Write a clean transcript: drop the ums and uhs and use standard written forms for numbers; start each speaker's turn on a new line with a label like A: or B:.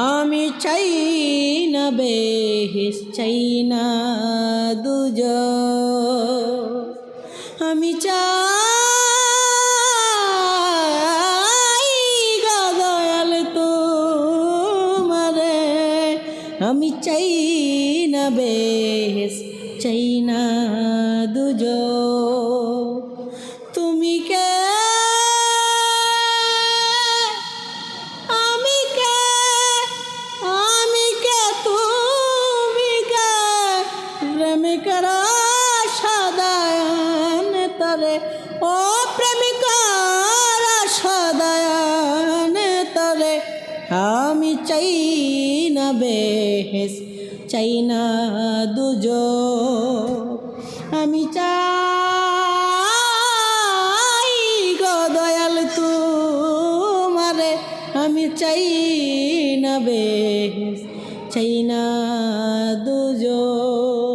A: আমি চাই না বেহেশ, চাই না দুজখ। আমি চাই গো দয়াল তোমারে, আমি চাই না বেহেশ, চাই না দুজখ। তুমি কে আমি কে, আমি কে তুমি কে, প্রেমিকার সদায়ন তরে, ও প্রেমিকার সদায়ন তরে। আমি চাই না বেহেশ, চাই না দুজখ। আমি চাই গো দয়াল তোমারে, আমি চাই না বেহেশ, চাই না দুজখ।